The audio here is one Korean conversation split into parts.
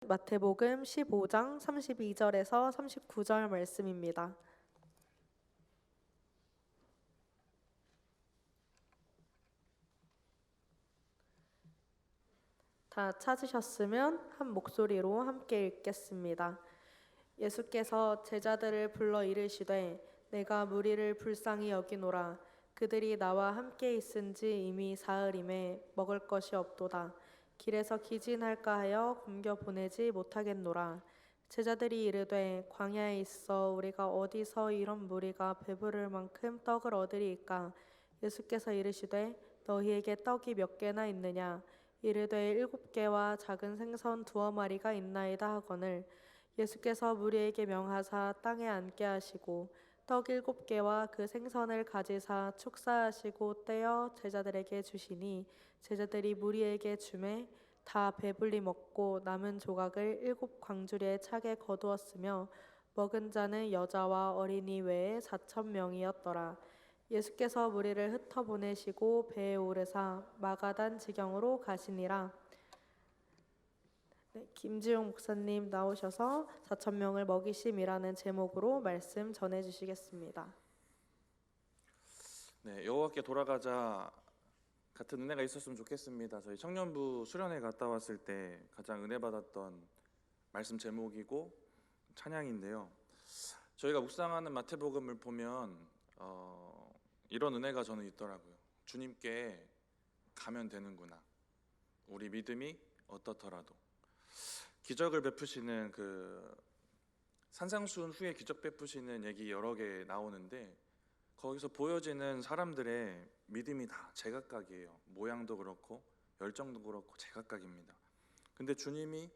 마태복음 15장 32절에서 39절 말씀입니다. 다 찾으셨으면 한 목소리로 함께 읽겠습니다. 예수께서 제자들을 불러 이르시되 내가 무리를 불쌍히 여기노라. 그들이 나와 함께 있은지 이미 사흘임에 먹을 것이 없도다. 길에서 기진할까 하여 굶겨 보내지 못하겠노라. 제자들이 이르되 광야에 있어 우리가 어디서 이런 무리가 배부를 만큼 떡을 얻으리이까. 예수께서 이르시되 너희에게 떡이 몇 개나 있느냐. 이르되 7개와 작은 생선 2마리가 있나이다 하거늘. 예수께서 무리에게 명하사 땅에 앉게 하시고 떡 7개와 그 생선을 가지사 축사하시고 떼어 제자들에게 주시니 제자들이 무리에게 주매 다 배불리 먹고 남은 조각을 7광주리에 차게 거두었으며 먹은 자는 여자와 어린이 외에 4,000명이었더라. 예수께서 무리를 흩어 보내시고 배에 오르사 마가단 지경으로 가시니라. 김지용 목사님 나오셔서 4,000명을 먹이심이라는 제목으로 말씀 전해주시겠습니다. 네, 여호와께 돌아가자 같은 은혜가 있었으면 좋겠습니다. 저희 청년부 수련회 갔다 왔을 때 가장 은혜 받았던 말씀 제목이고 찬양인데요. 저희가 묵상하는 마태복음을 보면 이런 은혜가 저는 있더라고요. 주님께 가면 되는구나. 우리 믿음이 어떻더라도 기적을 베푸시는 그 산상수훈 후에 기적 베푸시는 얘기 여러 개 나오는데 거기서 보여지는 사람들의 믿음이 다 제각각이에요. 모양도 그렇고 열정도 그렇고 제각각입니다. 근데 주님이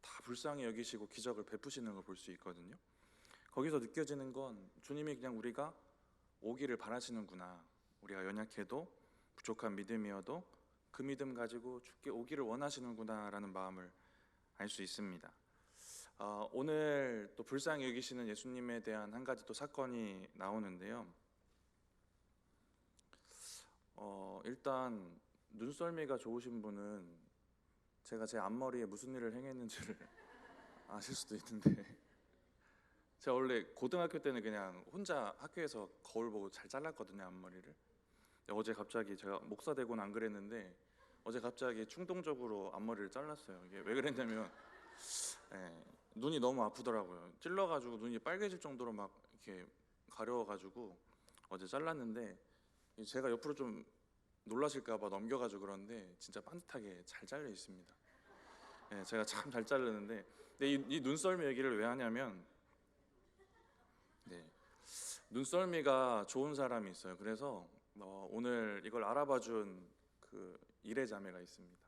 다 불쌍히 여기시고 기적을 베푸시는 걸 볼 수 있거든요. 거기서 느껴지는 건 주님이 그냥 우리가 오기를 바라시는구나. 우리가 연약해도 부족한 믿음이어도 그 믿음 가지고 주께 오기를 원하시는구나 라는 마음을 알 수 있습니다. 오늘 또 불쌍히 여기시는 예수님에 대한 한 가지 또 사건이 나오는데요. 일단 눈썰미가 좋으신 분은 제가 제 앞머리에 무슨 일을 행했는지를 아실 수도 있는데 제가 원래 고등학교 때는 그냥 혼자 학교에서 거울 보고 잘 잘랐거든요, 앞머리를. 어제 갑자기 제가 목사 되고는 안 그랬는데 어제 갑자기 충동적으로 앞머리를 잘랐어요. 이게 왜 그랬냐면 눈이 너무 아프더라고요. 찔러가지고 눈이 빨개질 정도로 막 이렇게 가려워가지고 어제 잘랐는데 제가 옆으로 좀 놀라실까봐 넘겨가지고 그런데 진짜 반듯하게 잘 잘려 있습니다. 제가 참 잘 자르는데 근데 이 눈썰미 얘기를 왜 하냐면 눈썰미가 좋은 사람이 있어요. 그래서 오늘 이걸 알아봐준 그 이래자매가 있습니다.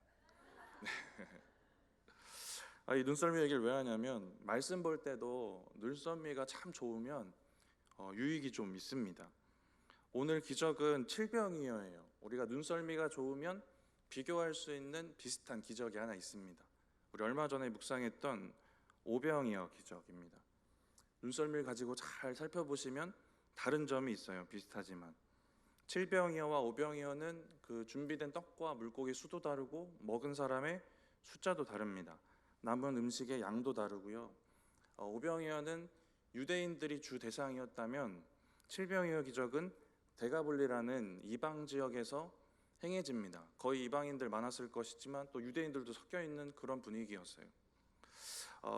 이 눈썰미 얘기를 왜 하냐면 말씀 볼 때도 눈썰미가 참 좋으면 유익이 좀 있습니다. 오늘 기적은 칠병이어예요. 우리가 눈썰미가 좋으면 비교할 수 있는 비슷한 기적이 하나 있습니다. 우리 얼마 전에 묵상했던 오병이어 기적입니다. 눈썰미를 가지고 잘 살펴보시면 다른 점이 있어요. 비슷하지만 칠병이어와 오병이어는 그 준비된 떡과 물고기 수도 다르고 먹은 사람의 숫자도 다릅니다. 남은 음식의 양도 다르고요. 오병이어는 유대인들이 주 대상이었다면 칠병이어 기적은 데가볼리라는 이방 지역에서 행해집니다. 거의 이방인들 많았을 것이지만 또 유대인들도 섞여 있는 그런 분위기였어요.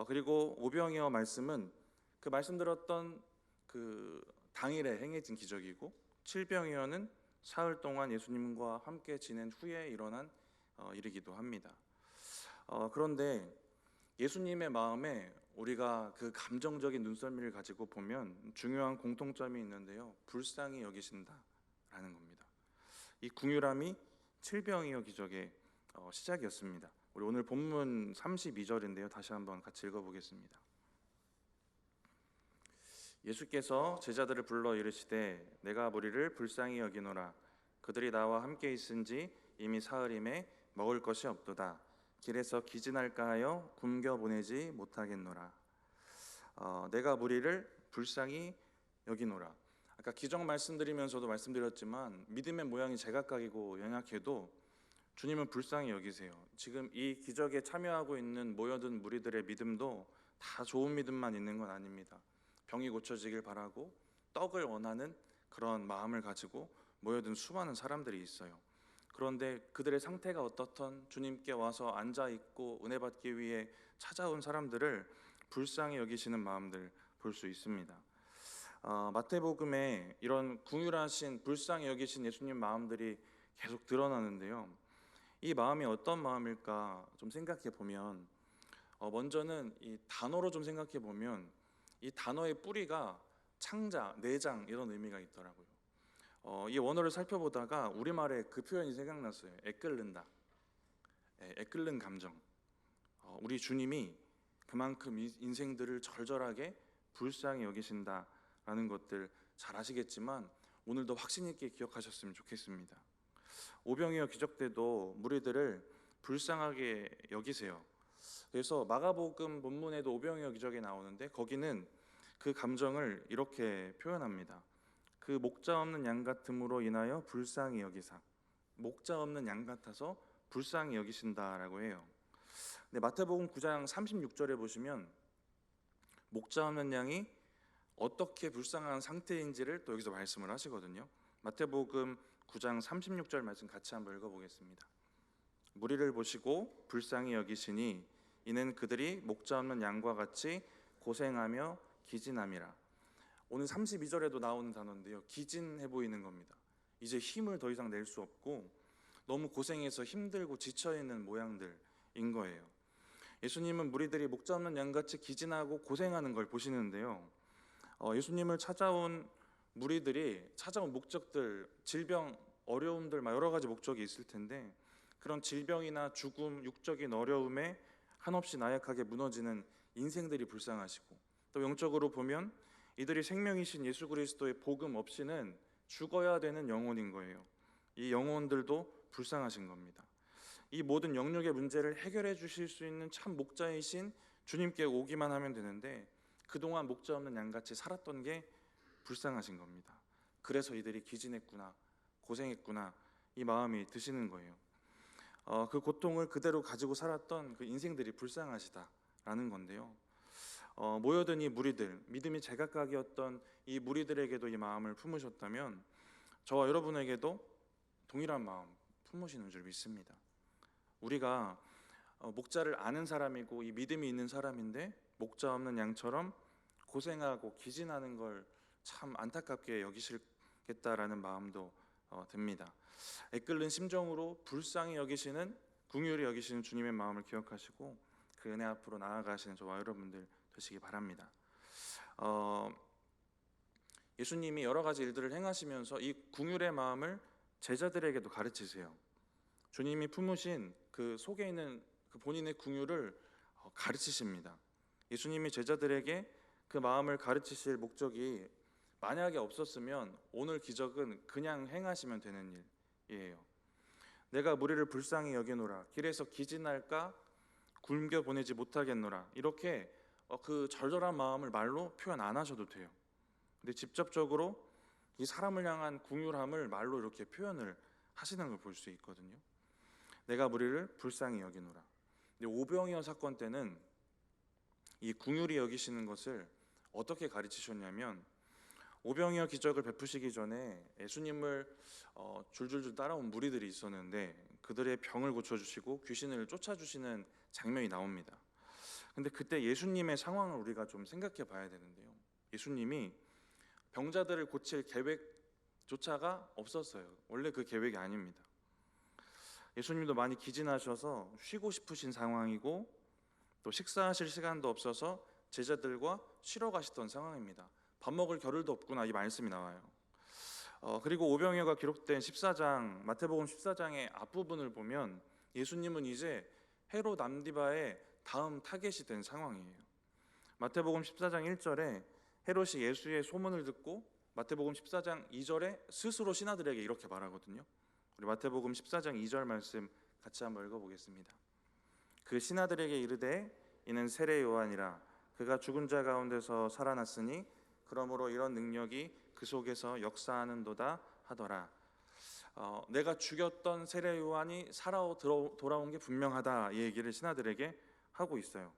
그리고 오병이어 말씀은 그 말씀드렸던 그 당일에 행해진 기적이고 칠병이어는 사흘 동안 예수님과 함께 지낸 후에 일어난 일이기도 합니다. 그런데 예수님의 마음에 우리가 그 감정적인 눈썰미를 가지고 보면 중요한 공통점이 있는데요. 불쌍히 여기신다라는 겁니다. 이 궁유람이 칠병이어 기적의 시작이었습니다. 우리 오늘 본문 32절인데요. 다시 한번 같이 읽어보겠습니다. 예수께서 제자들을 불러 이르시되 내가 무리를 불쌍히 여기노라. 그들이 나와 함께 있은지 이미 사흘임에 먹을 것이 없도다. 길에서 기진할까 하여 굶겨 보내지 못하겠노라. 내가 무리를 불쌍히 여기노라. 아까 기적 말씀드리면서도 말씀드렸지만 믿음의 모양이 제각각이고 연약해도 주님은 불쌍히 여기세요. 지금 이 기적에 참여하고 있는 모여든 무리들의 믿음도 다 좋은 믿음만 있는 건 아닙니다. 병이 고쳐지길 바라고 떡을 원하는 그런 마음을 가지고 모여든 수많은 사람들이 있어요. 그런데 그들의 상태가 어떻든 주님께 와서 앉아 있고 은혜 받기 위해 찾아온 사람들을 불쌍히 여기시는 마음들 볼 수 있습니다. 마태복음에 이런 궁휼하신 불쌍히 여기신 예수님 마음들이 계속 드러나는데요. 이 마음이 어떤 마음일까 좀 생각해 보면 먼저는 이 단어로 좀 생각해 보면 이 단어의 뿌리가 창자, 내장 이런 의미가 있더라고요. 이 원어를 살펴보다가 우리말에 그 표현이 생각났어요. 애끓는다. 애끓는 감정. 우리 주님이 그만큼 인생들을 절절하게 불쌍히 여기신다라는 것들 잘 아시겠지만 오늘도 확신 있게 기억하셨으면 좋겠습니다. 오병이어 기적 때도 무리들을 불쌍하게 여기세요. 그래서 마가복음 본문에도 오병이어 기적이 나오는데 거기는 그 감정을 이렇게 표현합니다. 그 목자 없는 양 같음으로 인하여 불쌍히 여기사. 목자 없는 양 같아서 불쌍히 여기신다라고 해요. 근데 마태복음 9장 36절에 보시면 목자 없는 양이 어떻게 불쌍한 상태인지를 또 여기서 말씀을 하시거든요. 마태복음 9장 36절 말씀 같이 한번 읽어보겠습니다. 무리를 보시고 불쌍히 여기시니 이는 그들이 목자 없는 양과 같이 고생하며 기진함이라. 오늘 32절에도 나오는 단어인데요. 기진해 보이는 겁니다. 이제 힘을 더 이상 낼 수 없고 너무 고생해서 힘들고 지쳐있는 모양들인 거예요. 예수님은 무리들이 목자 없는 양같이 기진하고 고생하는 걸 보시는데요. 예수님을 찾아온 무리들이 찾아온 목적들, 질병, 어려움들 여러 가지 목적이 있을 텐데 그런 질병이나 죽음, 육적인 어려움에 한없이 나약하게 무너지는 인생들이 불쌍하시고 또 영적으로 보면 이들이 생명이신 예수 그리스도의 복음 없이는 죽어야 되는 영혼인 거예요. 이 영혼들도 불쌍하신 겁니다. 이 모든 영역의 문제를 해결해 주실 수 있는 참 목자이신 주님께 오기만 하면 되는데 그동안 목자 없는 양같이 살았던 게 불쌍하신 겁니다. 그래서 이들이 기진했구나, 고생했구나 이 마음이 드시는 거예요. 그 고통을 그대로 가지고 살았던 그 인생들이 불쌍하시다라는 건데요. 모여든 이 무리들, 믿음이 제각각이었던 이 무리들에게도 이 마음을 품으셨다면 저와 여러분에게도 동일한 마음 품으시는 줄 믿습니다. 우리가 목자를 아는 사람이고 이 믿음이 있는 사람인데 목자 없는 양처럼 고생하고 기진하는 걸 참 안타깝게 여기시겠다라는 마음도 듭니다. 애끓는 심정으로 불쌍히 여기시는, 긍휼히 여기시는 주님의 마음을 기억하시고 그 은혜 앞으로 나아가시는 저와 여러분들 되시기 바랍니다. 예수님이 여러 가지 일들을 행하시면서 이 긍휼의 마음을 제자들에게도 가르치세요. 주님이 품으신 그 속에 있는 그 본인의 긍휼을 가르치십니다. 예수님이 제자들에게 그 마음을 가르치실 목적이 만약에 없었으면 오늘 기적은 그냥 행하시면 되는 일이에요. 내가 무리를 불쌍히 여기노라, 길에서 기진할까 굶겨 보내지 못하겠노라, 이렇게 그 절절한 마음을 말로 표현 안 하셔도 돼요. 근데 직접적으로 이 사람을 향한 긍휼함을 말로 이렇게 표현을 하시는 걸 볼 수 있거든요. 내가 무리를 불쌍히 여기노라. 근데 오병이어 사건 때는 이 긍휼히 여기시는 것을 어떻게 가르치셨냐면 오병이어 기적을 베푸시기 전에 예수님을 줄줄줄 따라온 무리들이 있었는데 그들의 병을 고쳐주시고 귀신을 쫓아주시는 장면이 나옵니다. 근데 그때 예수님의 상황을 우리가 좀 생각해 봐야 되는데요. 예수님이 병자들을 고칠 계획조차가 없었어요. 원래 그 계획이 아닙니다. 예수님도 많이 기진하셔서 쉬고 싶으신 상황이고 또 식사하실 시간도 없어서 제자들과 쉬러 가시던 상황입니다. 밥 먹을 겨를도 없구나 이 말씀이 나와요. 그리고 오병이어가 기록된 14장 마태복음 14장의 앞부분을 보면 예수님은 이제 헤롯 안디바의 다음 타겟이 된 상황이에요. 마태복음 14장 1절에 헤롯이 예수의 소문을 듣고 마태복음 14장 2절에 스스로 신하들에게 이렇게 말하거든요. 우리 마태복음 14장 2절 말씀 같이 한번 읽어보겠습니다. 그 신하들에게 이르되 이는 세례 요한이라 그가 죽은 자 가운데서 살아났으니 그러므로 이런 능력이 그 속에서 역사하는도다 하더라. 내가 죽였던 세례 요한이 돌아온 게 분명하다, 이 얘기를 신하들에게 하고 있어요.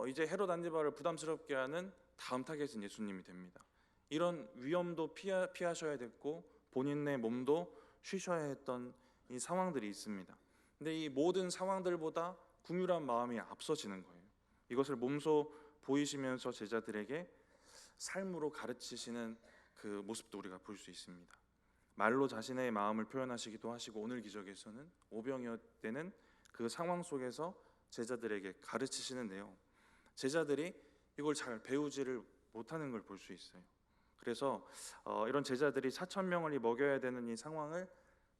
이제 헤롯 안티바를 부담스럽게 하는 다음 타겟은 예수님이 됩니다. 이런 위험도 피하셔야 됐고 본인의 몸도 쉬셔야 했던 이 상황들이 있습니다. 근데 이 모든 상황들보다 궁휼한 마음이 앞서지는 거예요. 이것을 몸소 보이시면서 제자들에게 삶으로 가르치시는 그 모습도 우리가 볼 수 있습니다. 말로 자신의 마음을 표현하시기도 하시고, 오늘 기적에서는 오병이어 때는 그 상황 속에서 제자들에게 가르치시는데요, 제자들이 이걸 잘 배우지를 못하는 걸 볼 수 있어요. 그래서 이런 제자들이 4,000명을 먹여야 되는 이 상황을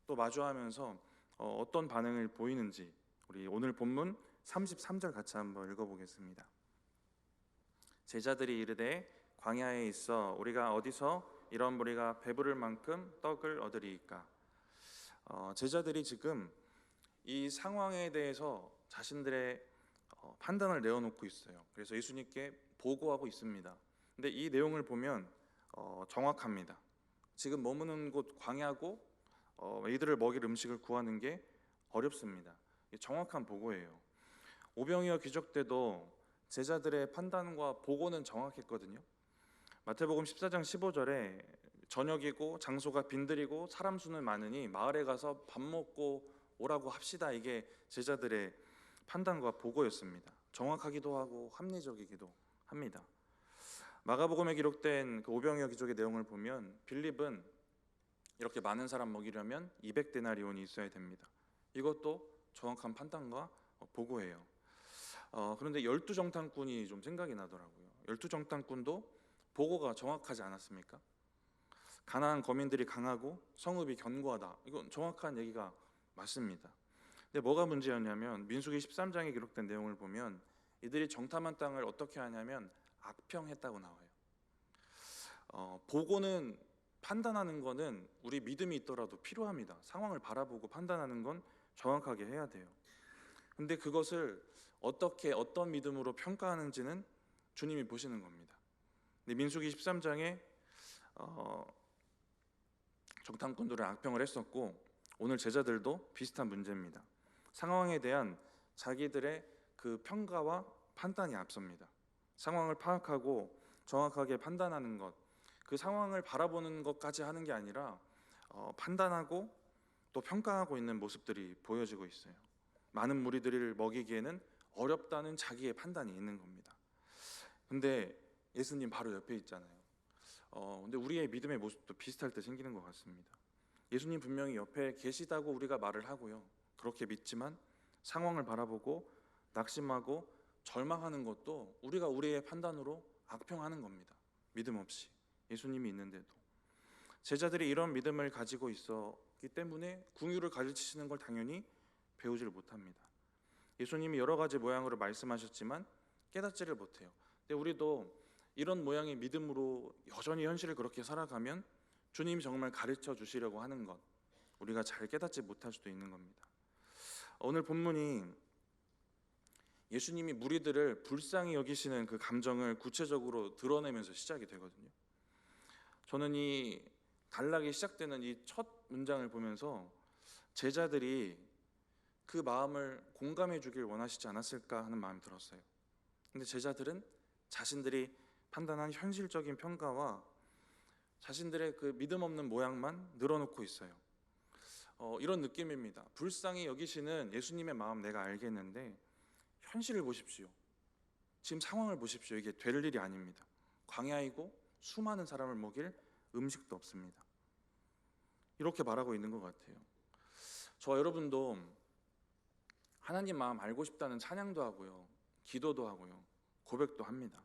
또 마주하면서 어떤 반응을 보이는지 우리 오늘 본문 33절 같이 한번 읽어보겠습니다. 제자들이 이르되 광야에 있어 우리가 어디서 이런 무리가 배부를 만큼 떡을 얻으리이까. 제자들이 지금 이 상황에 대해서 자신들의 판단을 내어놓고 있어요. 그래서 예수님께 보고하고 있습니다. 근데 이 내용을 보면 정확합니다. 지금 머무는 곳 광야고 이들을 먹일 음식을 구하는 게 어렵습니다. 정확한 보고예요. 오병이어 기적 때도 제자들의 판단과 보고는 정확했거든요. 마태복음 14장 15절에 저녁이고 장소가 빈들이고 사람 수는 많으니 마을에 가서 밥 먹고 오라고 합시다, 이게 제자들의 판단과 보고였습니다. 정확하기도 하고 합리적이기도 합니다. 마가복음에 기록된 그 오병이어 기적의 내용을 보면 빌립은 이렇게 많은 사람 먹이려면 200데나리온이 있어야 됩니다. 이것도 정확한 판단과 보고예요. 그런데 12정탐꾼이 좀 생각이 나더라고요. 12정탐꾼도 보고가 정확하지 않았습니까? 가나안 거민들이 강하고 성읍이 견고하다, 이건 정확한 얘기가 맞습니다. 근데 뭐가 문제였냐면 민수기 13장에 기록된 내용을 보면 이들이 정탐한 땅을 어떻게 하냐면 악평했다고 나와요. 보고는, 판단하는 거는 우리 믿음이 있더라도 필요합니다. 상황을 바라보고 판단하는 건 정확하게 해야 돼요. 근데 그것을 어떻게 어떤 믿음으로 평가하는지는 주님이 보시는 겁니다. 근데 민수기 13장에 정탐꾼들은 악평을 했었고 오늘 제자들도 비슷한 문제입니다. 상황에 대한 자기들의 그 평가와 판단이 앞섭니다. 상황을 파악하고 정확하게 판단하는 것, 그 상황을 바라보는 것까지 하는 게 아니라 판단하고 또 평가하고 있는 모습들이 보여지고 있어요. 많은 무리들을 먹이기에는 어렵다는 자기의 판단이 있는 겁니다. 근데 예수님 바로 옆에 있잖아요. 근데 우리의 믿음의 모습도 비슷할 때 생기는 것 같습니다. 예수님 분명히 옆에 계시다고 우리가 말을 하고요, 그렇게 믿지만 상황을 바라보고 낙심하고 절망하는 것도 우리가 우리의 판단으로 악평하는 겁니다. 믿음 없이 예수님이 있는데도. 제자들이 이런 믿음을 가지고 있었기 때문에 궁유를 가르치시는 걸 당연히 배우지를 못합니다. 예수님이 여러 가지 모양으로 말씀하셨지만 깨닫지를 못해요. 근데 우리도 이런 모양의 믿음으로 여전히 현실을 그렇게 살아가면 주님이 정말 가르쳐 주시려고 하는 것, 우리가 잘 깨닫지 못할 수도 있는 겁니다. 오늘 본문이 예수님이 무리들을 불쌍히 여기시는 그 감정을 구체적으로 드러내면서 시작이 되거든요. 저는 이 단락이 시작되는 이 첫 문장을 보면서 제자들이 그 마음을 공감해 주길 원하시지 않았을까 하는 마음이 들었어요. 근데 제자들은 자신들이 판단한 현실적인 평가와 자신들의 그 믿음 없는 모양만 늘어놓고 있어요. 이런 느낌입니다. 불쌍히 여기시는 예수님의 마음 내가 알겠는데 현실을 보십시오. 지금 상황을 보십시오. 이게 될 일이 아닙니다. 광야이고 수많은 사람을 먹일 음식도 없습니다. 이렇게 말하고 있는 것 같아요. 저와 여러분도 하나님 마음 알고 싶다는 찬양도 하고요, 기도도 하고요, 고백도 합니다.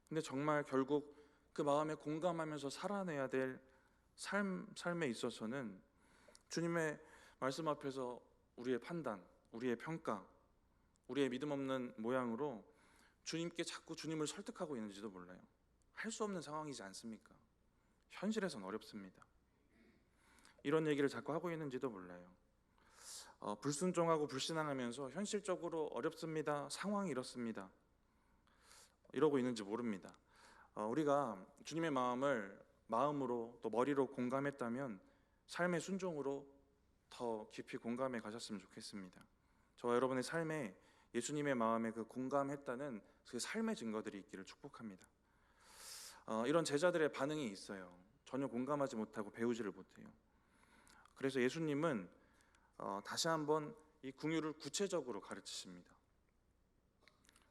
근데 정말 결국 그 마음에 공감하면서 살아내야 될 삶에 있어서는 주님의 말씀 앞에서 우리의 판단, 우리의 평가, 우리의 믿음 없는 모양으로 주님께 자꾸 주님을 설득하고 있는지도 몰라요. 할 수 없는 상황이지 않습니까? 현실에선 어렵습니다. 이런 얘기를 자꾸 하고 있는지도 몰라요. 불순종하고 불신앙하면서 현실적으로 어렵습니다, 상황이 이렇습니다, 이러고 있는지 모릅니다. 우리가 주님의 마음을 마음으로 또 머리로 공감했다면 삶의 순종으로 더 깊이 공감해 가셨으면 좋겠습니다. 저와 여러분의 삶에 예수님의 마음에 그 공감했다는 그 삶의 증거들이 있기를 축복합니다. 이런 제자들의 반응이 있어요. 전혀 공감하지 못하고 배우지를 못해요. 그래서 예수님은 다시 한번 이 궁유를 구체적으로 가르치십니다.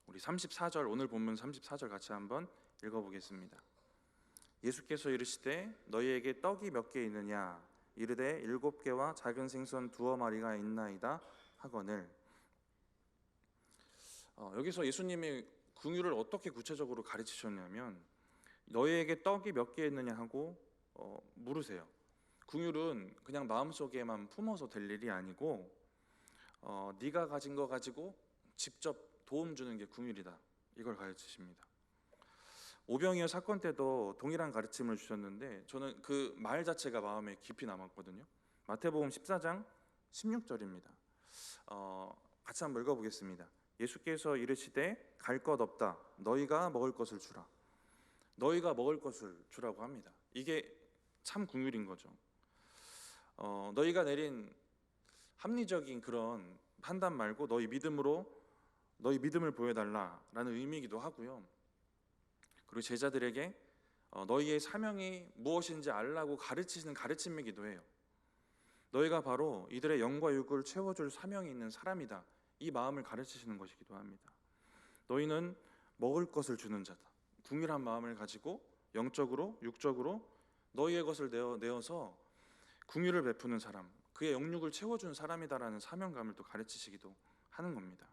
우리 34절, 오늘 본문 34절 같이 한번 읽어보겠습니다. 예수께서 이르시되 너희에게 떡이 몇 개 있느냐 이르되 7개와 작은 생선 2마리가 있나이다 하거늘. 여기서 예수님이 궁유를 어떻게 구체적으로 가르치셨냐면 너희에게 떡이 몇 개 있느냐 하고 물으세요. 궁율은 그냥 마음속에만 품어서 될 일이 아니고 네가 가진 거 가지고 직접 도움 주는 게 궁율이다. 이걸 가르치십니다. 오병이어 사건 때도 동일한 가르침을 주셨는데 저는 그 말 자체가 마음에 깊이 남았거든요. 마태복음 14장 16절입니다. 같이 한번 읽어보겠습니다. 예수께서 이르시되 갈 것 없다. 너희가 먹을 것을 주라. 너희가 먹을 것을 주라고 합니다. 이게 참 궁율인 거죠. 너희가 내린 합리적인 그런 판단 말고 너희 믿음을 보여달라라는 의미이기도 하고요. 그리고 제자들에게 너희의 사명이 무엇인지 알라고 가르치시는 가르침이기도 해요. 너희가 바로 이들의 영과 육을 채워줄 사명이 있는 사람이다. 이 마음을 가르치시는 것이기도 합니다. 너희는 먹을 것을 주는 자다. 궁일한 마음을 가지고 영적으로 육적으로 너희의 것을 내어서 궁유를 베푸는 사람, 그의 영육을 채워준 사람이다라는 사명감을 또 가르치시기도 하는 겁니다.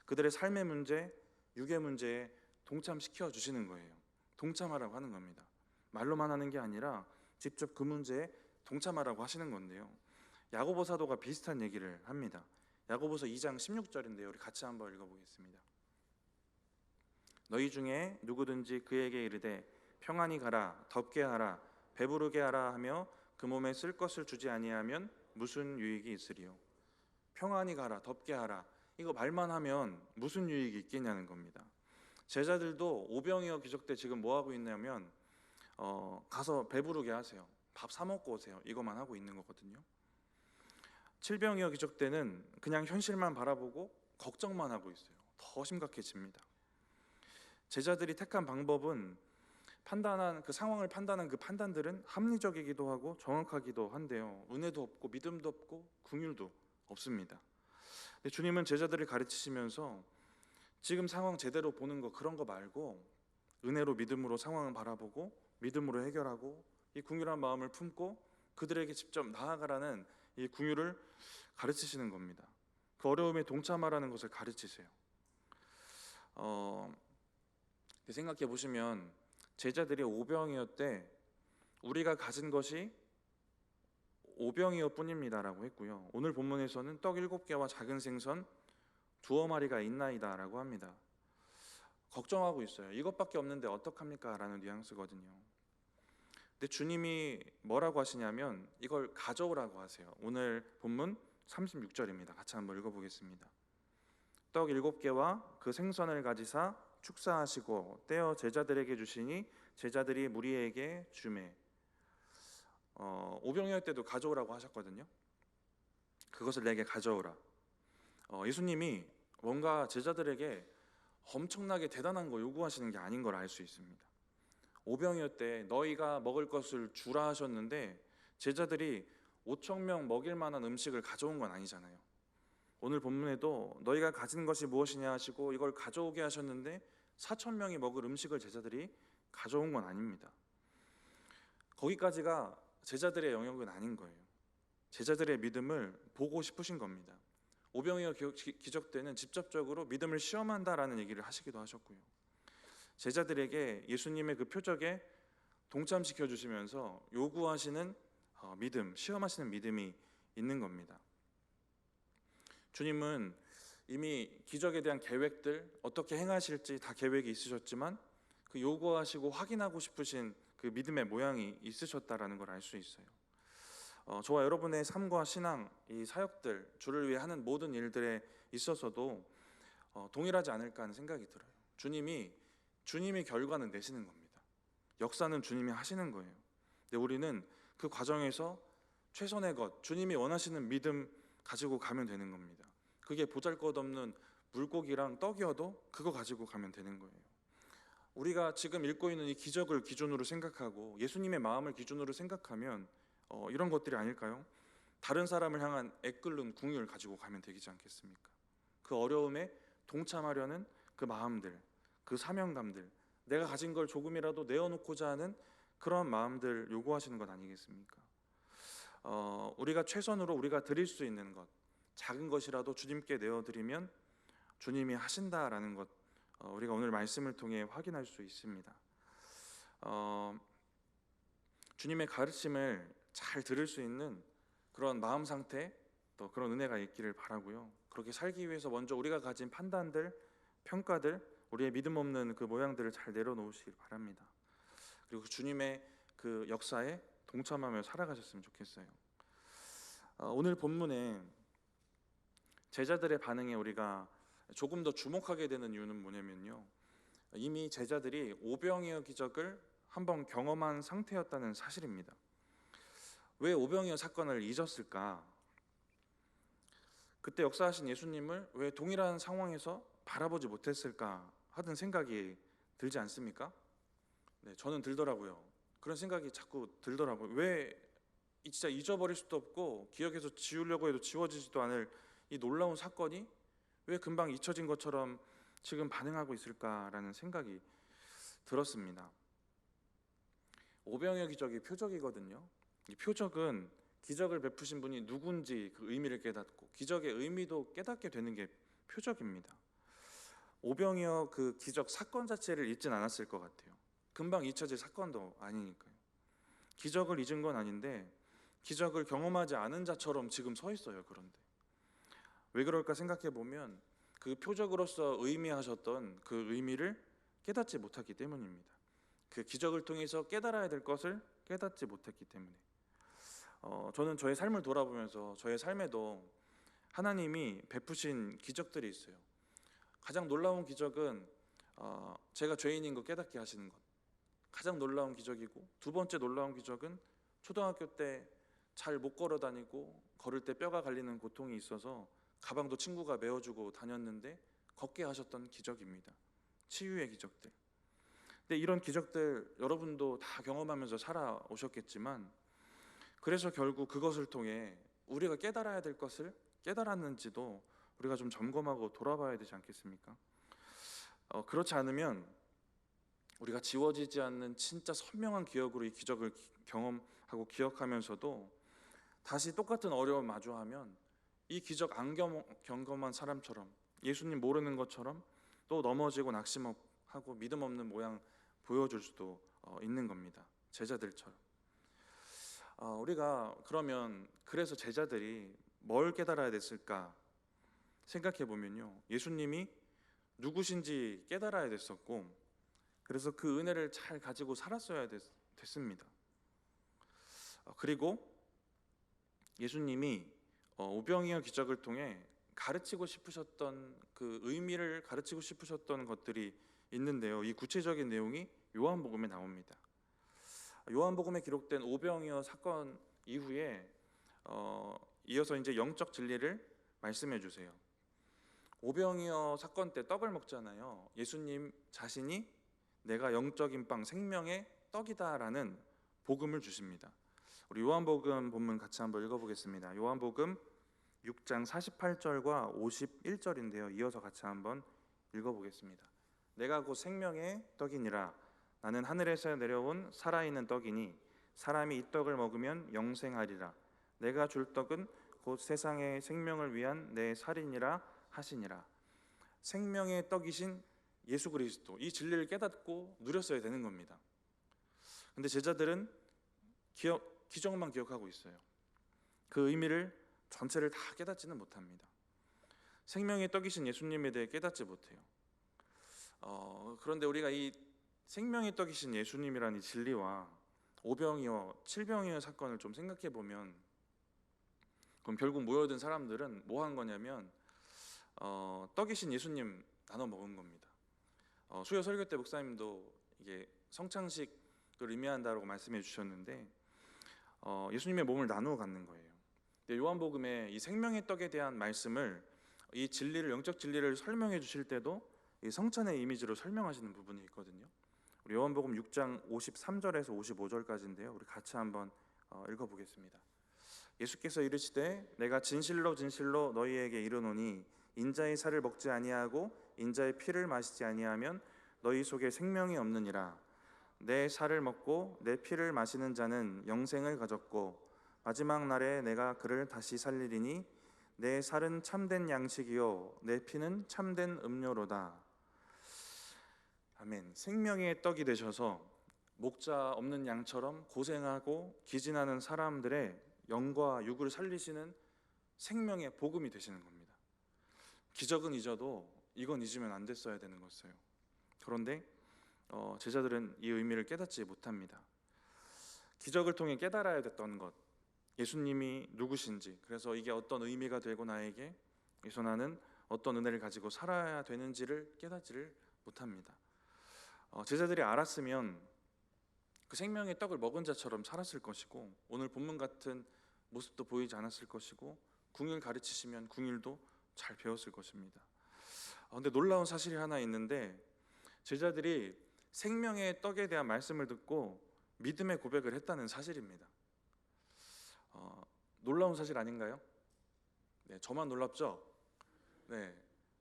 그들의 삶의 문제, 육의 문제에 동참시켜 주시는 거예요. 동참하라고 하는 겁니다. 말로만 하는 게 아니라 직접 그 문제에 동참하라고 하시는 건데요. 야고보 사도가 비슷한 얘기를 합니다. 야고보서 2장 16절인데요. 우리 같이 한번 읽어보겠습니다. 너희 중에 누구든지 그에게 이르되 평안히 가라, 덥게 하라, 배부르게 하라 하며 그 몸에 쓸 것을 주지 아니하면 무슨 유익이 있으리요? 평안히 가라, 덥게 하라. 이거 말만 하면 무슨 유익이 있겠냐는 겁니다. 제자들도 오병이어 기적 때 지금 뭐 하고 있냐면 가서 배부르게 하세요. 밥 사 먹고 오세요. 이것만 하고 있는 거거든요. 칠병이어 기적 때는 그냥 현실만 바라보고 걱정만 하고 있어요. 더 심각해집니다. 제자들이 택한 방법은 그 상황을 판단한 그 판단들은 합리적이기도 하고 정확하기도 한데요. 은혜도 없고 믿음도 없고 긍휼도 없습니다. 근데 주님은 제자들을 가르치시면서 지금 상황 제대로 보는 거 그런 거 말고 은혜로 믿음으로 상황을 바라보고 믿음으로 해결하고 이 긍휼한 마음을 품고 그들에게 직접 나아가라는 이 긍휼을 가르치시는 겁니다. 그 어려움에 동참하라는 것을 가르치세요. 생각해 보시면 제자들이 오병이어 때 우리가 가진 것이 오병이어 뿐입니다라고 했고요. 오늘 본문에서는 떡 7개와 작은 생선 2마리가 있나이다 라고 합니다. 걱정하고 있어요. 이것밖에 없는데 어떡합니까? 라는 뉘앙스거든요. 근데 주님이 뭐라고 하시냐면 이걸 가져오라고 하세요. 오늘 본문 36절입니다. 같이 한번 읽어보겠습니다. 떡 7개와 그 생선을 가지사 축사하시고 떼어 제자들에게 주시니 제자들이 무리에게 주매. 오병이어 때도 가져오라고 하셨거든요. 그것을 내게 가져오라. 예수님이 뭔가 제자들에게 엄청나게 대단한 거 요구하시는 게 아닌 걸 알 수 있습니다. 오병이어 때 너희가 먹을 것을 주라 하셨는데 제자들이 5,000명 먹일 만한 음식을 가져온 건 아니잖아요. 오늘 본문에도 너희가 가진 것이 무엇이냐 하시고 이걸 가져오게 하셨는데 4,000명이 먹을 음식을 제자들이 가져온 건 아닙니다. 거기까지가 제자들의 영역은 아닌 거예요. 제자들의 믿음을 보고 싶으신 겁니다. 오병이어 기적 때는 직접적으로 믿음을 시험한다라는 얘기를 하시기도 하셨고요. 제자들에게 예수님의 그 표적에 동참시켜 주시면서 요구하시는 믿음, 시험하시는 믿음이 있는 겁니다. 주님은 이미 기적에 대한 계획들 어떻게 행하실지 다 계획이 있으셨지만 그 요구하시고 확인하고 싶으신 그 믿음의 모양이 있으셨다라는 걸 알 수 있어요. 저와 여러분의 삶과 신앙, 이 사역들, 주를 위해 하는 모든 일들에 있어서도 동일하지 않을까 하는 생각이 들어요. 주님이 결과는 내시는 겁니다. 역사는 주님이 하시는 거예요. 근데 우리는 그 과정에서 최선의 것, 주님이 원하시는 믿음 가지고 가면 되는 겁니다. 그게 보잘것없는 물고기랑 떡이어도 그거 가지고 가면 되는 거예요. 우리가 지금 읽고 있는 이 기적을 기준으로 생각하고 예수님의 마음을 기준으로 생각하면 이런 것들이 아닐까요? 다른 사람을 향한 애끓는 궁유를 가지고 가면 되지 않겠습니까? 그 어려움에 동참하려는 그 마음들, 그 사명감들, 내가 가진 걸 조금이라도 내어놓고자 하는 그런 마음들 요구하시는 것 아니겠습니까? 우리가 최선으로 우리가 드릴 수 있는 것, 작은 것이라도 주님께 내어드리면 주님이 하신다라는 것, 우리가 오늘 말씀을 통해 확인할 수 있습니다. 주님의 가르침을 잘 들을 수 있는 그런 마음 상태, 또 그런 은혜가 있기를 바라고요. 그렇게 살기 위해서 먼저 우리가 가진 판단들, 평가들, 우리의 믿음 없는 그 모양들을 잘 내려놓으시길 바랍니다. 그리고 주님의 그 역사에 동참하며 살아가셨으면 좋겠어요. 오늘 본문에 제자들의 반응에 우리가 조금 더 주목하게 되는 이유는 뭐냐면요, 이미 제자들이 오병이어 기적을 한번 경험한 상태였다는 사실입니다. 왜 오병이어 사건을 잊었을까? 그때 역사하신 예수님을 왜 동일한 상황에서 바라보지 못했을까 하는 생각이 들지 않습니까? 네, 저는 들더라고요. 그런 생각이 자꾸 들더라고요. 왜 진짜 잊어버릴 수도 없고 기억에서 지우려고 해도 지워지지도 않을 이 놀라운 사건이 왜 금방 잊혀진 것처럼 지금 반응하고 있을까라는 생각이 들었습니다. 오병이어 기적이 표적이거든요. 이 표적은 기적을 베푸신 분이 누군지 그 의미를 깨닫고 기적의 의미도 깨닫게 되는 게 표적입니다. 오병이어 그 기적 사건 자체를 잊진 않았을 것 같아요. 금방 잊혀질 사건도 아니니까요. 기적을 잊은 건 아닌데 기적을 경험하지 않은 자처럼 지금 서 있어요. 그런데 왜 그럴까 생각해 보면 그 표적으로서 의미하셨던 그 의미를 깨닫지 못했기 때문입니다. 그 기적을 통해서 깨달아야 될 것을 깨닫지 못했기 때문에. 저는 저의 삶을 돌아보면서 저의 삶에도 하나님이 베푸신 기적들이 있어요. 가장 놀라운 기적은 제가 죄인인 거 깨닫게 하시는 것, 가장 놀라운 기적이고, 두 번째 놀라운 기적은 초등학교 때 잘 못 걸어 다니고 걸을 때 뼈가 갈리는 고통이 있어서 가방도 친구가 메어주고 다녔는데 걷게 하셨던 기적입니다. 치유의 기적들. 근데 이런 기적들 여러분도 다 경험하면서 살아오셨겠지만, 그래서 결국 그것을 통해 우리가 깨달아야 될 것을 깨달았는지도 우리가 좀 점검하고 돌아봐야 되지 않겠습니까? 그렇지 않으면 우리가 지워지지 않는 진짜 선명한 기억으로 이 기적을 경험하고 기억하면서도 다시 똑같은 어려움 마주하면 이 기적 안 경험한 사람처럼, 예수님 모르는 것처럼 또 넘어지고 낙심하고 믿음 없는 모양 보여줄 수도 있는 겁니다. 제자들처럼. 우리가 그러면 그래서 제자들이 뭘 깨달아야 됐을까 생각해 보면요, 예수님이 누구신지 깨달아야 됐었고, 그래서 그 은혜를 잘 가지고 살았어야 됐습니다. 그리고 예수님이 오병이어 기적을 통해 가르치고 싶으셨던 그 의미를 가르치고 싶으셨던 것들이 있는데요, 이 구체적인 내용이 요한복음에 나옵니다. 요한복음에 기록된 오병이어 사건 이후에 이어서 이제 영적 진리를 말씀해 주세요. 오병이어 사건 때 떡을 먹잖아요. 예수님 자신이 내가 영적인 빵, 생명의 떡이다라는 복음을 주십니다. 우리 요한복음 본문 같이 한번 읽어보겠습니다. 요한복음 6장 48절과 51절인데요. 이어서 같이 한번 읽어보겠습니다. 내가 곧 생명의 떡이니라. 나는 하늘에서 내려온 살아있는 떡이니 사람이 이 떡을 먹으면 영생하리라. 내가 줄 떡은 곧 세상의 생명을 위한 내 살이니라 하시니라. 생명의 떡이신 예수 그리스도, 이 진리를 깨닫고 누렸어야 되는 겁니다. 근데 제자들은 기적만 기억하고 있어요. 그 의미를 전체를 다 깨닫지는 못합니다. 생명의 떡이신 예수님에 대해 깨닫지 못해요. 그런데 우리가 이 생명의 떡이신 예수님이라는 이 진리와 오병이어, 칠병이어 사건을 좀 생각해 보면, 그럼 결국 모여든 사람들은 뭐 한 거냐면 떡이신 예수님 나눠 먹은 겁니다. 수요 설교 때 목사님도 이게 성찬식을 의미한다고 말씀해 주셨는데, 예수님의 몸을 나누어 갖는 거예요. 근데 요한복음에 이 생명의 떡에 대한 말씀을, 이 진리를, 영적 진리를 설명해 주실 때도 이 성찬의 이미지로 설명하시는 부분이 있거든요. 우리 요한복음 6장 53절에서 55절까지인데요. 우리 같이 한번 읽어보겠습니다. 예수께서 이르시되 내가 진실로 진실로 너희에게 이르노니 인자의 살을 먹지 아니하고 인자의 피를 마시지 아니하면 너희 속에 생명이 없느니라. 내 살을 먹고 내 피를 마시는 자는 영생을 가졌고 마지막 날에 내가 그를 다시 살리리니 내 살은 참된 양식이요 내 피는 참된 음료로다. 아멘. 생명의 떡이 되셔서 목자 없는 양처럼 고생하고 기진하는 사람들의 영과 육을 살리시는 생명의 복음이 되시는 겁니다. 기적은 잊어도 이건 잊으면 안 됐어야 되는 것이에요. 그런데 제자들은 이 의미를 깨닫지 못합니다. 기적을 통해 깨달아야 됐던 것, 예수님이 누구신지, 그래서 이게 어떤 의미가 되고 나에게 그래서 나는 어떤 은혜를 가지고 살아야 되는지를 깨닫지를 못합니다. 제자들이 알았으면 그 생명의 떡을 먹은 자처럼 살았을 것이고 오늘 본문 같은 모습도 보이지 않았을 것이고 궁일 가르치시면 궁일도 잘 배웠을 것입니다. 근데 놀라운 사실이 하나 있는데 제자들이 생명의 떡에 대한 말씀을 듣고 믿음의 고백을 했다는 사실입니다. 놀라운 사실 아닌가요? 네, 저만 놀랍죠? 네,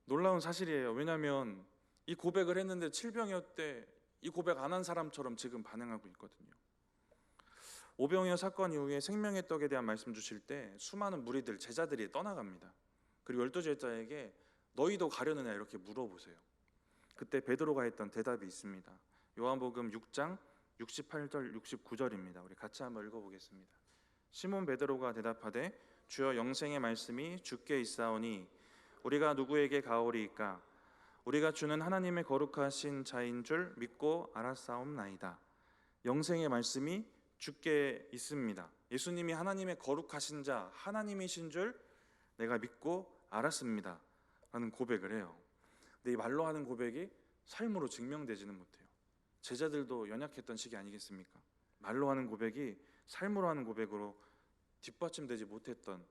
놀라운 사실이에요. 왜냐하면 이 고백을 했는데 칠병이었대 이 고백 안 한 사람처럼 지금 반응하고 있거든요. 오병이어 사건 이후에 생명의 떡에 대한 말씀 주실 때 수많은 무리들, 제자들이 떠나갑니다. 그리고 12제자에게 너희도 가려느냐 이렇게 물어보세요. 그때 베드로가 했던 대답이 있습니다. 요한복음 6장 68절 69절입니다. 우리 같이 한번 읽어보겠습니다. 시몬 베드로가 대답하되 주여 영생의 말씀이 주께 있사오니 우리가 누구에게 가오리이까? 우리가 주는 하나님의 거룩하신 자인 줄 믿고 알았사옵나이다. 영생의 말씀이 주께 있습니다. 예수님이 하나님의 거룩하신 자, 하나님이신 줄 내가 믿고 알았습니다 라는 고백을 해요. 근데 이 말로 하는 고백이 삶으로 증명되지는 못해요. 제자들도 연약했던 시기 아니겠습니까? 말로 하는 고백이 삶으로 하는 고백으로 뒷받침되지 못했던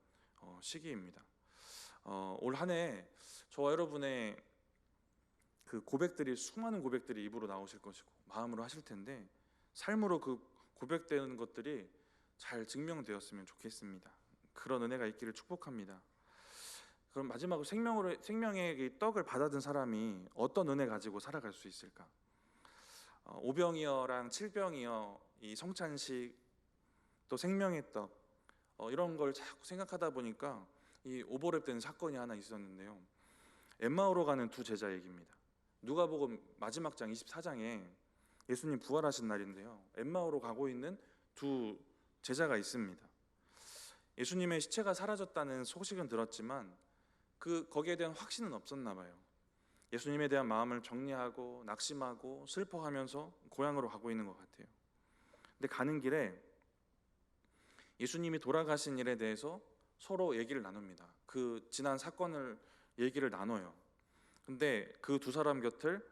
시기입니다. 올 한 해 저와 여러분의 그 고백들이, 수많은 고백들이 입으로 나오실 것이고 마음으로 하실 텐데 삶으로 그 고백되는 것들이 잘 증명되었으면 좋겠습니다. 그런 은혜가 있기를 축복합니다. 그럼 마지막으로 생명의 이 떡을 받아든 사람이 어떤 은혜 가지고 살아갈 수 있을까? 오병이어랑 칠병이어, 이 성찬식, 또 생명의 떡, 이런 걸 자꾸 생각하다 보니까 이 오버랩된 사건이 하나 있었는데요. 엠마오로 가는 두 제자 얘기입니다. 누가복음 마지막 장 24장에 예수님 부활하신 날인데요. 엠마오로 가고 있는 두 제자가 있습니다. 예수님의 시체가 사라졌다는 소식은 들었지만 거기에 대한 확신은 없었나 봐요. 예수님에 대한 마음을 정리하고 낙심하고 슬퍼하면서 고향으로 가고 있는 것 같아요. 근데 가는 길에 예수님이 돌아가신 일에 대해서 서로 얘기를 나눕니다. 그 지난 사건을 얘기를 나눠요. 근데 그 두 사람 곁을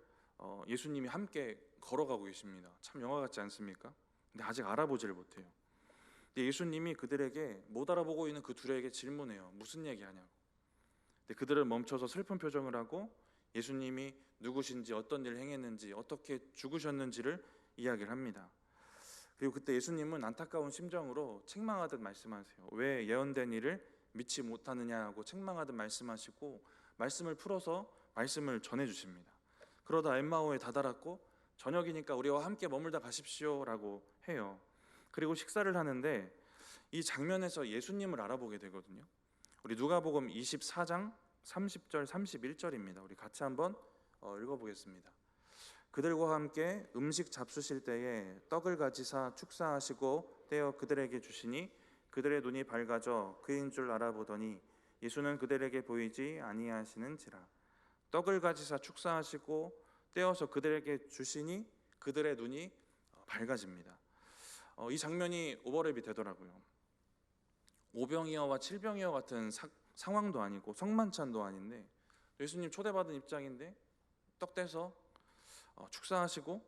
예수님이 함께 걸어가고 계십니다. 참 영화 같지 않습니까? 근데 아직 알아보지를 못해요. 근데 예수님이 그들에게, 못 알아보고 있는 그 둘에게 질문해요. 무슨 얘기하냐고. 근데 그들은 멈춰서 슬픈 표정을 하고 예수님이 누구신지, 어떤 일을 행했는지, 어떻게 죽으셨는지를 이야기를 합니다. 그리고 그때 예수님은 안타까운 심정으로 책망하듯 말씀하세요. 왜 예언된 일을 믿지 못하느냐고 책망하듯 말씀하시고 말씀을 풀어서 말씀을 전해주십니다. 그러다 엠마오에 다다랐고 저녁이니까 우리와 함께 머물다 가십시오라고 해요. 그리고 식사를 하는데 이 장면에서 예수님을 알아보게 되거든요. 우리 누가복음 24장 30절 31절입니다. 우리 같이 한번 읽어보겠습니다. 그들과 함께 음식 잡수실 때에 떡을 가지사 축사하시고 떼어 그들에게 주시니 그들의 눈이 밝아져 그인 줄 알아보더니 예수는 그들에게 보이지 아니하시는지라. 떡을 가지사 축사하시고 떼어서 그들에게 주시니 그들의 눈이 밝아집니다. 이 장면이 오버랩이 되더라고요. 오병이어와 칠병이어 같은 상황도 아니고 성만찬도 아닌데 예수님 초대받은 입장인데 떡 떼서 축사하시고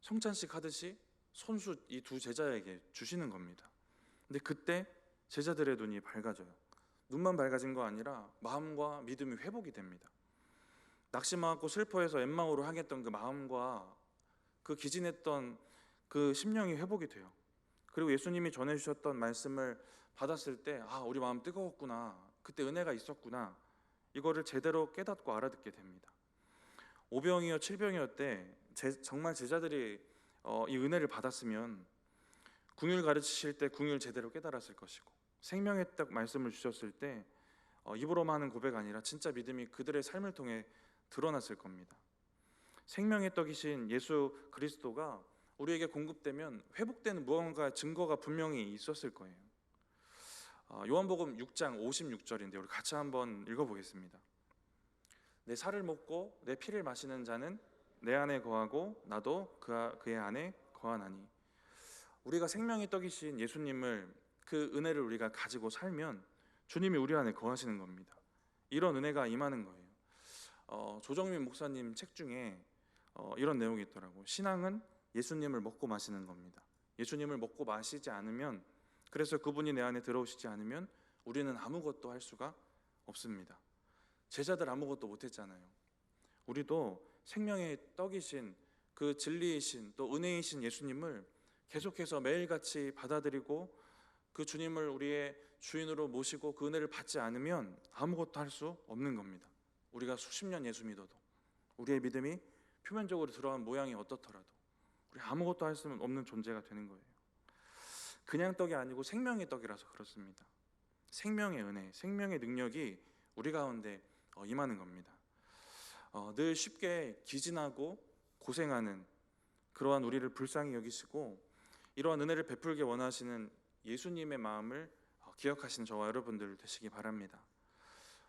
성찬식 하듯이 손수 이 두 제자에게 주시는 겁니다. 근데 그때 제자들의 눈이 밝아져요. 눈만 밝아진 거 아니라 마음과 믿음이 회복이 됩니다. 낙심하고 슬퍼해서 엠마오로 향했던 그 마음과 그 기진했던 그 심령이 회복이 돼요. 그리고 예수님이 전해주셨던 말씀을 받았을 때 우리 마음 뜨거웠구나, 그때 은혜가 있었구나, 이거를 제대로 깨닫고 알아듣게 됩니다. 오병이어 칠병이었대 정말 제자들이 이 은혜를 받았으면 궁율 가르치실 때 궁율 제대로 깨달았을 것이고, 생명의 떡 말씀을 주셨을 때 입으로만 하는 고백 아니라 진짜 믿음이 그들의 삶을 통해 드러났을 겁니다. 생명의 떡이신 예수 그리스도가 우리에게 공급되면 회복되는 무언가 증거가 분명히 있었을 거예요. 요한복음 6장 56절인데 우리 같이 한번 읽어보겠습니다. 내 살을 먹고 내 피를 마시는 자는 내 안에 거하고 나도 그의 안에 거하나니. 우리가 생명의 떡이신 예수님을, 그 은혜를 우리가 가지고 살면 주님이 우리 안에 거하시는 겁니다. 이런 은혜가 임하는 거예요. 조정민 목사님 책 중에 이런 내용이 있더라고. 신앙은 예수님을 먹고 마시는 겁니다. 예수님을 먹고 마시지 않으면, 그래서 그분이 내 안에 들어오시지 않으면 우리는 아무것도 할 수가 없습니다. 제자들 아무것도 못했잖아요. 우리도 생명의 떡이신, 그 진리이신 또 은혜이신 예수님을 계속해서 매일같이 받아들이고 그 주님을 우리의 주인으로 모시고 그 은혜를 받지 않으면 아무것도 할 수 없는 겁니다. 우리가 수십 년 예수 믿어도, 우리의 믿음이 표면적으로 들어간 모양이 어떻더라도 우리 아무것도 할 수 없는 존재가 되는 거예요. 그냥 떡이 아니고 생명의 떡이라서 그렇습니다. 생명의 은혜, 생명의 능력이 우리 가운데 임하는 겁니다. 늘 쉽게 기진하고 고생하는 그러한 우리를 불쌍히 여기시고 이러한 은혜를 베풀게 원하시는 예수님의 마음을 기억하시는 저와 여러분들 되시기 바랍니다.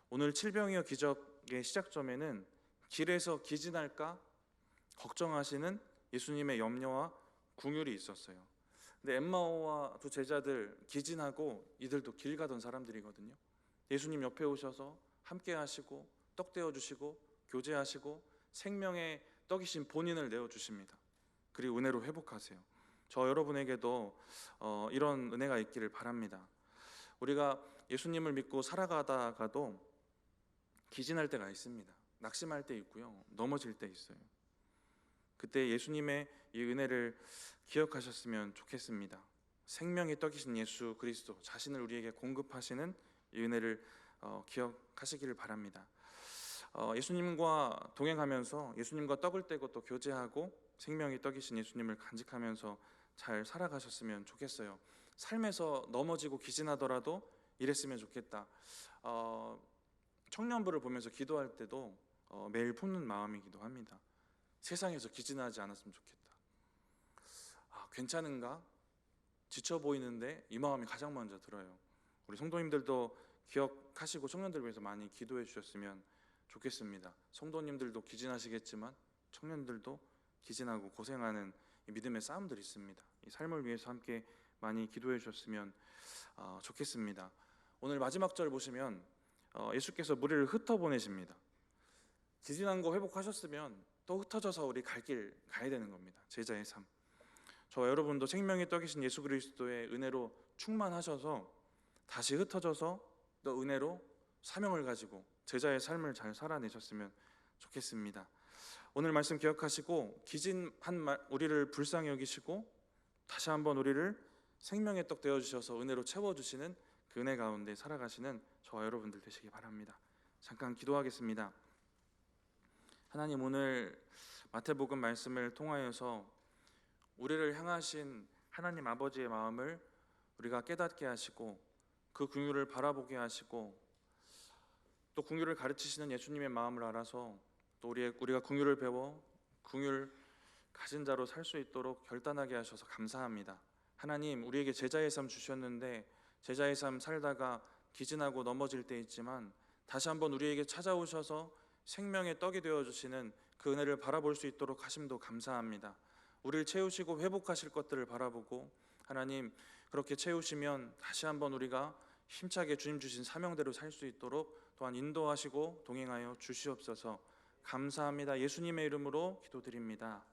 오늘 칠병이어 기적의 시작점에는 길에서 기진할까 걱정하시는 예수님의 염려와 궁율이 있었어요. 근데 엠마오와 두 제자들 기진하고 이들도 길 가던 사람들이거든요. 예수님 옆에 오셔서 함께 하시고 떡 떼어 주시고 교제하시고 생명의 떡이신 본인을 내어 주십니다. 그리고 은혜로 회복하세요. 저 여러분에게도 이런 은혜가 있기를 바랍니다. 우리가 예수님을 믿고 살아가다가도 기진할 때가 있습니다. 낙심할 때 있고요, 넘어질 때 있어요. 그때 예수님의 이 은혜를 기억하셨으면 좋겠습니다. 생명의 떡이신 예수 그리스도 자신을 우리에게 공급하시는 이 은혜를 기억하시기를 바랍니다. 예수님과 동행하면서 예수님과 떡을 떼고 또 교제하고 생명의 떡이신 예수님을 간직하면서 잘 살아가셨으면 좋겠어요. 삶에서 넘어지고 기진하더라도 이랬으면 좋겠다. 청년부를 보면서 기도할 때도 매일 품는 마음이기도 합니다. 세상에서 기진하지 않았으면 좋겠다. 괜찮은가? 지쳐 보이는데 이 마음이 가장 먼저 들어요. 우리 성도님들도 기억하시고 청년들 위해서 많이 기도해 주셨으면 좋겠습니다. 성도님들도 기진하시겠지만 청년들도 기진하고 고생하는 이 믿음의 싸움들이 있습니다. 이 삶을 위해서 함께 많이 기도해 주셨으면 좋겠습니다. 오늘 마지막 절 보시면 예수께서 무리를 흩어보내십니다. 기진한 거 회복하셨으면 또 흩어져서 우리 갈 길 가야 되는 겁니다. 제자의 삶. 저와 여러분도 생명의 떡이신 예수 그리스도의 은혜로 충만하셔서 다시 흩어져서 또 은혜로 사명을 가지고 제자의 삶을 잘 살아내셨으면 좋겠습니다. 오늘 말씀 기억하시고 기진한 우리를 불쌍히 여기시고 다시 한번 우리를 생명의 떡 되어주셔서 은혜로 채워주시는 그 은혜 가운데 살아가시는 저와 여러분들 되시기 바랍니다. 잠깐 기도하겠습니다. 하나님, 오늘 마태복음 말씀을 통하여서 우리를 향하신 하나님 아버지의 마음을 우리가 깨닫게 하시고 그 긍휼을 바라보게 하시고 또 긍휼을 가르치시는 예수님의 마음을 알아서 또 우리가 긍휼을 배워 긍휼 가진 자로 살 수 있도록 결단하게 하셔서 감사합니다. 하나님, 우리에게 제자의 삶 주셨는데 제자의 삶 살다가 기진하고 넘어질 때 있지만 다시 한번 우리에게 찾아오셔서 생명의 떡이 되어주시는 그 은혜를 바라볼 수 있도록 하심도 감사합니다. 우리를 채우시고 회복하실 것들을 바라보고 하나님, 그렇게 채우시면 다시 한번 우리가 힘차게 주님 주신 사명대로 살 수 있도록 또한 인도하시고 동행하여 주시옵소서. 감사합니다. 예수님의 이름으로 기도드립니다.